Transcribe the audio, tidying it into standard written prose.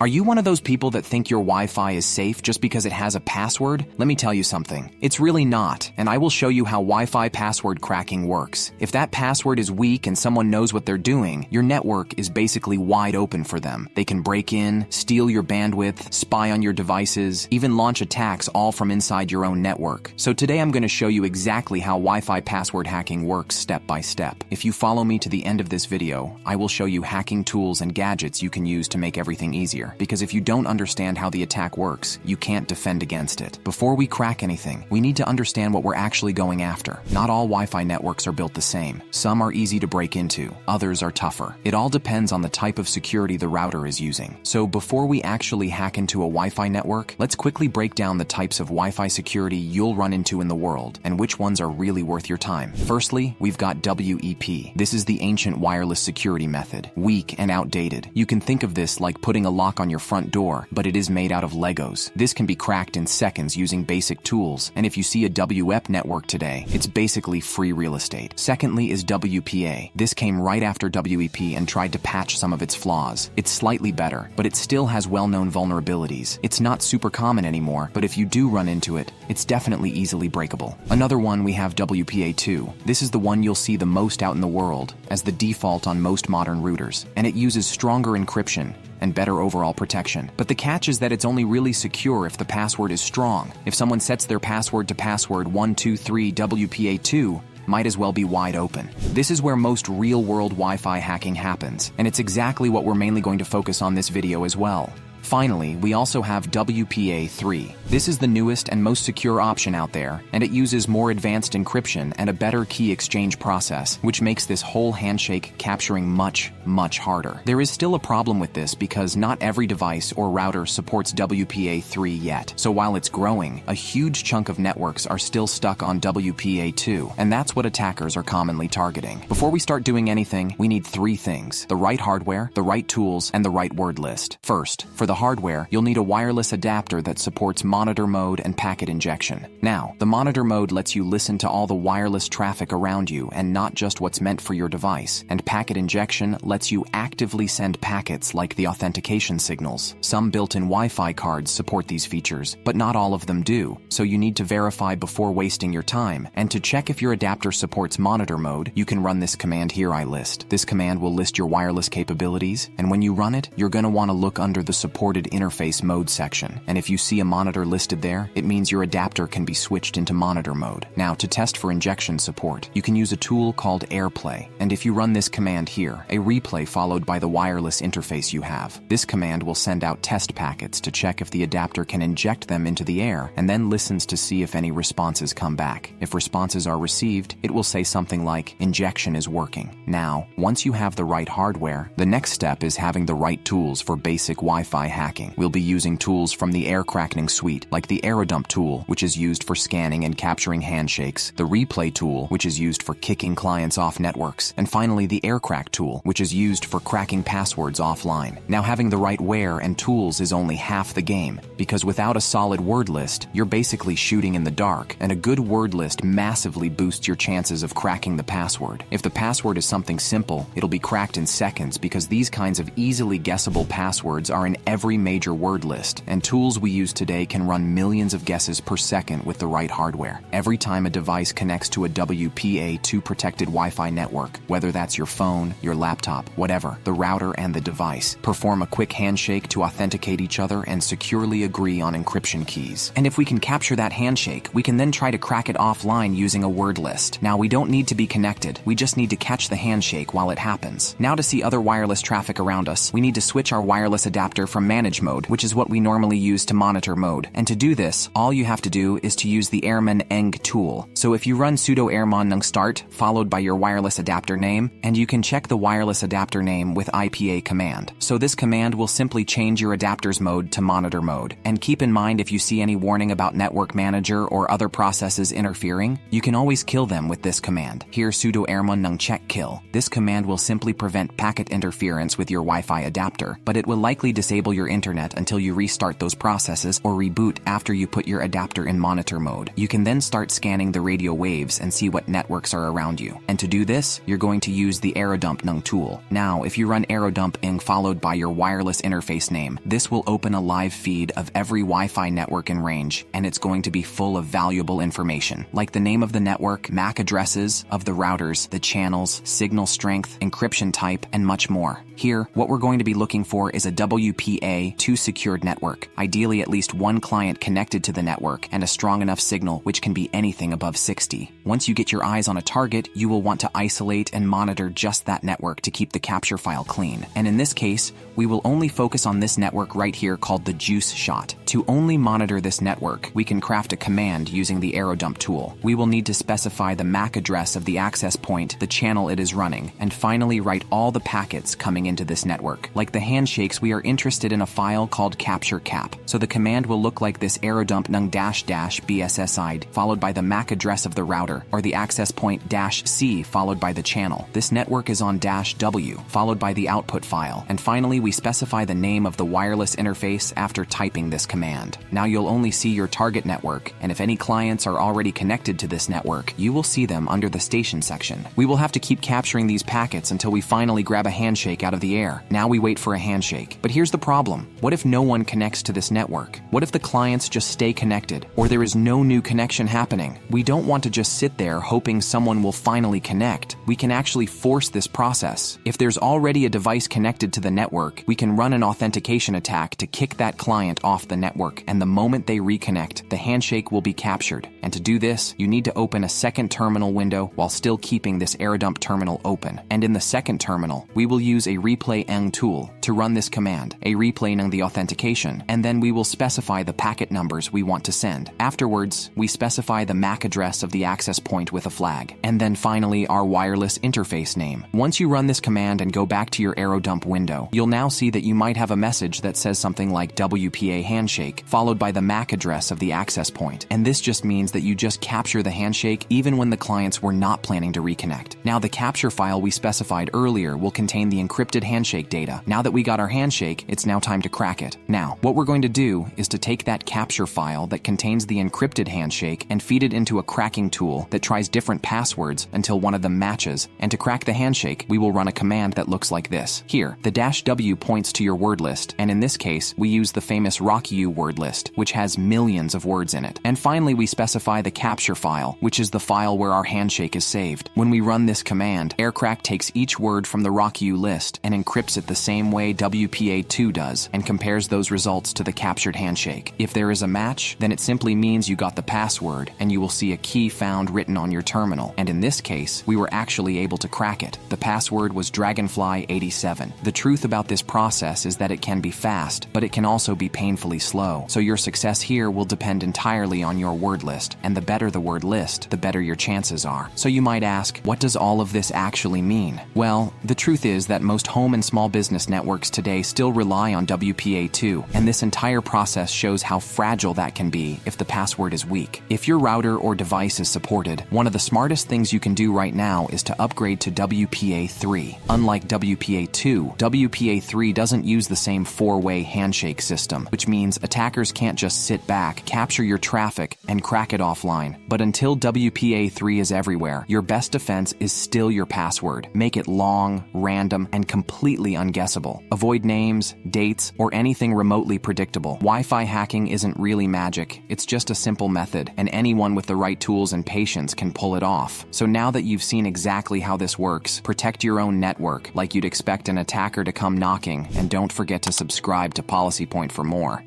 Are you one of those people that think your Wi-Fi is safe just because it has a password? Let me tell you something. It's really not, and I will show you how Wi-Fi password cracking works. If that password is weak and someone knows what they're doing, your network is basically wide open for them. They can break in, steal your bandwidth, spy on your devices, even launch attacks all from inside your own network. So today I'm going to show you exactly how Wi-Fi password hacking works step by step. If you follow me to the end of this video, I will show you hacking tools and gadgets you can use to make everything easier. Because if you don't understand how the attack works, you can't defend against it. Before we crack anything, we need to understand what we're actually going after. Not all Wi-Fi networks are built the same. Some are easy to break into, others are tougher. It all depends on the type of security the router is using. So before we actually hack into a Wi-Fi network, let's quickly break down the types of Wi-Fi security you'll run into in the world and which ones are really worth your time. Firstly, we've got WEP. This is the ancient wireless security method. Weak and outdated. You can think of this like putting a lock on your front door, but it is made out of Legos. This can be cracked in seconds using basic tools, and if you see a WEP network today, it's basically free real estate. Secondly is WPA. This came right after WEP and tried to patch some of its flaws. It's slightly better, but it still has well-known vulnerabilities. It's not super common anymore, but if you do run into it, it's definitely easily breakable. Another one we have WPA2. This is the one you'll see the most out in the world, as the default on most modern routers, and it uses stronger encryption and better overall protection. But the catch is that it's only really secure if the password is strong. If someone sets their password to password 123 WPA2, might as well be wide open. This is where most real-world Wi-Fi hacking happens, and it's exactly what we're mainly going to focus on this video as well. Finally, we also have WPA3. This is the newest and most secure option out there, and it uses more advanced encryption and a better key exchange process, which makes this whole handshake capturing much harder. There is still a problem with this because not every device or router supports WPA3 yet. So while it's growing, a huge chunk of networks are still stuck on WPA2, and that's what attackers are commonly targeting. Before we start doing anything, we need three things: the right hardware, the right tools, and the right word list. First, for the hardware, you'll need a wireless adapter that supports monitor mode and packet injection. Now, the monitor mode lets you listen to all the wireless traffic around you and not just what's meant for your device. And packet injection lets you actively send packets like the authentication signals. Some built-in Wi-Fi cards support these features, but not all of them do. So you need to verify before wasting your time. And to check if your adapter supports monitor mode, you can run this command here I list. This command will list your wireless capabilities, and when you run it, you're going to want to look under the supported interface mode section. And if you see a monitor listed there, it means your adapter can be switched into monitor mode. Now, to test for injection support, you can use a tool called AirPlay. And if you run this command here, a replay followed by the wireless interface you have. This command will send out test packets to check if the adapter can inject them into the air, and then listens to see if any responses come back. If responses are received, it will say something like, "Injection is working." Now, once you have the right hardware, the next step is having the right tools for basic Wi-Fi hacking. We'll be using tools from the air cracking suite, like the AeroDump tool, which is used for scanning and capturing handshakes, the Replay tool, which is used for kicking clients off networks, and finally the AirCrack tool, which is used for cracking passwords offline. Now, having the right ware and tools is only half the game, because without a solid word list, you're basically shooting in the dark, and a good word list massively boosts your chances of cracking the password. If the password is something simple, it'll be cracked in seconds because these kinds of easily guessable passwords are in every major word list, and tools we use today can run millions of guesses per second with the right hardware. Every time a device connects to a WPA2 protected Wi-Fi network, whether that's your phone, your laptop, whatever, the router and the device perform a quick handshake to authenticate each other and securely agree on encryption keys. And if we can capture that handshake, we can then try to crack it offline using a word list. Now, we don't need to be connected, we just need to catch the handshake while it happens. Now, to see other wireless traffic around us, we need to switch our wireless adapter from manage mode, which is what we normally use, to monitor mode. And to do this, all you have to do is to use the airman eng tool. So if you run sudo airman eng start followed by your wireless adapter name, and you can check the wireless adapter name with IPA command. So this command will simply change your adapter's mode to monitor mode. And keep in mind, if you see any warning about network manager or other processes interfering, you can always kill them with this command. Here sudo airman eng check kill. This command will simply prevent packet interference with your Wi-Fi adapter, but it will likely disable your internet until you restart those processes or reboot after you put your adapter in monitor mode. You can then start scanning the radio waves and see what networks are around you. And to do this, you're going to use the AeroDump Nung tool. Now, if you run AeroDump ing followed by your wireless interface name, this will open a live feed of every Wi-Fi network in range, and it's going to be full of valuable information, like the name of the network, MAC addresses of the routers, the channels, signal strength, encryption type, and much more. Here, what we're going to be looking for is a WPA2 secured network, ideally at least one client connected to the network and a strong enough signal which can be anything above 60. Once you get your eyes on a target, you will want to isolate and monitor just that network to keep the capture file clean. And in this case, we will only focus on this network right here called the juice shot. To only monitor this network, we can craft a command using the AeroDump tool. We will need to specify the MAC address of the access point, the channel it is running, and finally write all the packets coming into this network. Like the handshakes, we are interested in a file called capture cap. So the command will look like this AeroDump nung --bssid followed by the MAC address of the router, or the access point -c followed by the channel. This network is on -w followed by the output file. And finally, we specify the name of the wireless interface after typing this command. Now you'll only see your target network, and if any clients are already connected to this network, you will see them under the station section. We will have to keep capturing these packets until we finally grab a handshake out of the air. Now we wait for a handshake. But here's the problem. What if no one connects to this network? What if the clients just stay connected, or there is no new connection happening? We don't want to just sit there hoping someone will finally connect. We can actually force this process. If there's already a device connected to the network, we can run an authentication attack to kick that client off the network, and the moment they reconnect, the handshake will be captured. And to do this, you need to open a second terminal window while still keeping this AeroDump terminal open. And in the second terminal, we will use a replay eng tool to run this command, a replay eng the authentication, and then we will specify the packet numbers we want to send. Afterwards, we specify the MAC address of the access point with a flag, and then finally our wireless interface name. Once you run this command and go back to your AeroDump window, you'll now see that you might have a message that says something like WPA handshake, followed by the MAC address of the access point. And this just means that you just capture the handshake even when the clients were not planning to reconnect. Now the capture file we specified earlier will contain the encrypted handshake data. Now that we got our handshake, it's now time to crack it. Now, what we're going to do is to take that capture file that contains the encrypted handshake and feed it into a cracking tool that tries different passwords until one of them matches. And to crack the handshake, we will run a command that looks like this. Here, the -w points to your word list, and in this case, we use the famous RockU word list, which has millions of words in it. And finally, we specify the capture file, which is the file where our handshake is saved. When we run this command, AirCrack takes each word from the RockU list and encrypts it the same way WPA2 does, and compares those results to the captured handshake. If there is a match, then it simply means you got the password, and you will see a key found written on your terminal. And in this case, we were actually able to crack it. The password was Dragonfly87. The truth about this process is that it can be fast, but it can also be painfully slow. So your success here will depend entirely on your word list, and the better the word list, the better your chances are. So you might ask, what does all of this actually mean? Well, the truth is that most home and small business networks today still rely on WPA2, and this entire process shows how fragile that can be if the password is weak. If your router or device is supported, one of the smartest things you can do right now is to upgrade to WPA3. Unlike WPA2, WPA3 doesn't use the same four-way handshake system, which means attackers can't just sit back, capture your traffic, and crack it offline. But until WPA3 is everywhere, your best defense is still your password. Make it long, random, and completely unguessable. Avoid names, dates, or anything remotely predictable. Wi-Fi hacking isn't really magic. It's just a simple method, and anyone with the right tools and patience can pull it off. So now that you've seen exactly how this works, protect your own network like you'd expect an attacker to come knocking, and don't forget to subscribe to Policy Point for more.